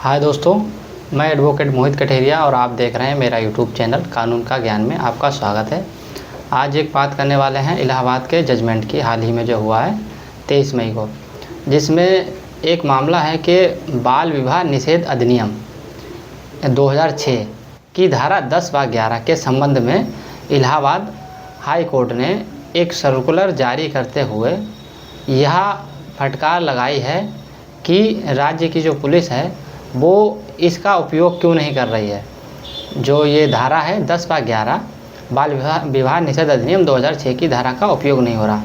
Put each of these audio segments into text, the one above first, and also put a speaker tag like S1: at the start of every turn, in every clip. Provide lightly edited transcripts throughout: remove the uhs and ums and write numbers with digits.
S1: हाय दोस्तों, मैं एडवोकेट मोहित कठेरिया और आप देख रहे हैं मेरा यूट्यूब चैनल कानून का ज्ञान में आपका स्वागत है। आज एक बात करने वाले हैं इलाहाबाद के जजमेंट की, हाल ही में जो हुआ है 23 मई को, जिसमें एक मामला है कि बाल विवाह निषेध अधिनियम 2006 की धारा 10/11 के संबंध में इलाहाबाद हाई कोर्ट ने एक सर्कुलर जारी करते हुए यह फटकार लगाई है कि राज्य की जो पुलिस है वो इसका उपयोग क्यों नहीं कर रही है। जो ये धारा है 10/11 बाल विवाह निषेध अधिनियम 2006 की धारा का उपयोग नहीं हो रहा।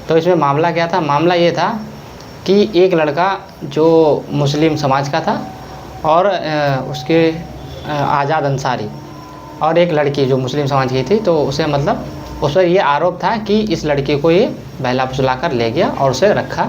S1: तो इसमें मामला क्या था? मामला ये था कि एक लड़का जो मुस्लिम समाज का था और उसके आज़ाद अंसारी, और एक लड़की जो मुस्लिम समाज की थी, तो उसे मतलब उस पर ये आरोप था कि इस लड़की को ये बहला फुसला कर ले गया और उसे रखा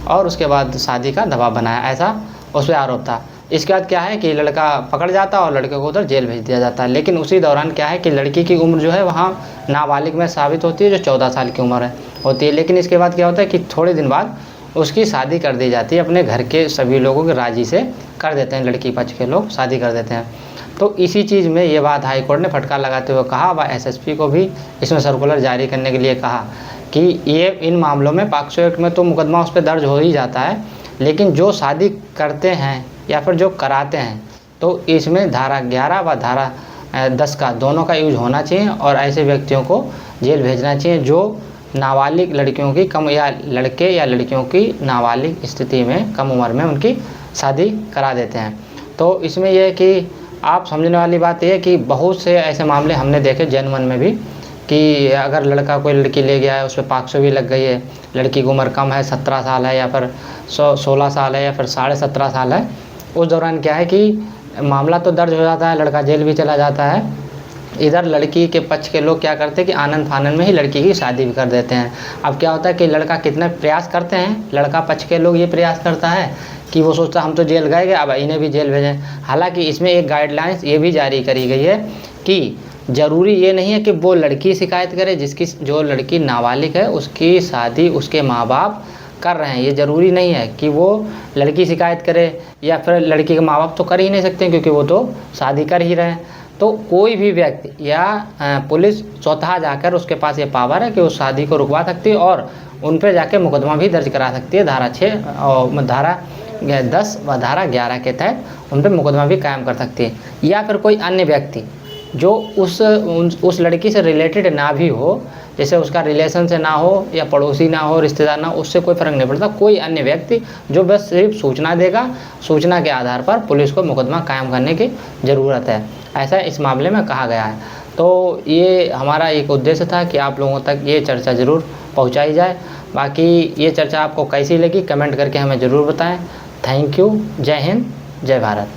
S1: और उसके बाद शादी का दबाव बनाया, ऐसा उस पर आरोप था। इसके बाद क्या है कि लड़का पकड़ जाता और लड़के को उधर जेल भेज दिया जाता है। लेकिन उसी दौरान क्या है कि लड़की की उम्र जो है वहाँ नाबालिग में साबित होती है, जो 14 साल की उम्र होती है। लेकिन इसके बाद क्या होता है कि थोड़े दिन बाद उसकी शादी कर दी जाती है, अपने घर के सभी लोगों के राजी से कर देते हैं, लड़की पक्ष के लोग शादी कर देते हैं। तो इसी चीज़ में ये बात हाई कोर्ट ने फटकार लगाते हुए कहा व एसएसपी को भी इसमें सर्कुलर जारी करने के लिए कहा कि ये इन मामलों में पॉक्सो एक्ट में तो मुकदमा उस पर दर्ज हो ही जाता है, लेकिन जो शादी करते हैं या फिर जो कराते हैं तो इसमें धारा 11 व धारा 10 का दोनों का यूज होना चाहिए और ऐसे व्यक्तियों को जेल भेजना चाहिए जो नाबालिग लड़कियों की कम या लड़के या लड़कियों की नाबालिग स्थिति में कम उम्र में उनकी शादी करा देते हैं। तो इसमें यह है कि आप समझने वाली बात यह है कि बहुत से ऐसे मामले हमने देखे जनमन में भी कि अगर लड़का कोई लड़की ले गया है, उस पर पॉक्सो भी लग गई है, लड़की की उम्र कम है, 17 साल है या फिर 16 साल है या फिर 17.5 साल है, उस दौरान क्या है कि मामला तो दर्ज हो जाता है, लड़का जेल भी चला जाता है। इधर लड़की के पक्ष के लोग क्या करते हैं कि आनंद फानन में ही लड़की की शादी भी कर देते हैं। अब क्या होता है कि लड़का कितना प्रयास करते हैं, लड़का पक्ष के लोग ये प्रयास करता है कि वो सोचता हम तो जेल गए, अब इन्हें भी जेल भेजें। हालांकि इसमें एक गाइडलाइंस ये भी जारी करी गई है कि ज़रूरी ये नहीं है कि वो लड़की शिकायत करे, जिसकी जो लड़की नाबालिग है उसकी शादी उसके माँ बाप कर रहे हैं। ये ज़रूरी नहीं है कि वो लड़की शिकायत करे, या फिर लड़की के माँ बाप तो कर ही नहीं सकते क्योंकि वो तो शादी कर ही रहे हैं। तो कोई भी व्यक्ति या पुलिस स्वतः जाकर, उसके पास ये पावर है कि उस शादी को रुकवा सकती है और उन पर जाके मुकदमा भी दर्ज करा सकती है। धारा 6 और धारा 10 व धारा 11 के तहत उन पर मुकदमा भी कायम कर सकती है। या फिर कोई अन्य व्यक्ति जो उस लड़की से रिलेटेड ना भी हो, जैसे उसका रिलेशन से ना हो या पड़ोसी ना हो, रिश्तेदार ना हो, उससे कोई फ़र्क नहीं पड़ता। कोई अन्य व्यक्ति जो बस सिर्फ सूचना देगा, सूचना के आधार पर पुलिस को मुकदमा कायम करने की ज़रूरत है, ऐसा इस मामले में कहा गया है। तो ये हमारा एक उद्देश्य था कि आप लोगों तक ये चर्चा ज़रूर पहुँचाई जाए। बाकी ये चर्चा आपको कैसी लगी कमेंट करके हमें ज़रूर बताएँ। Thank you. जय हिंद, जय भारत।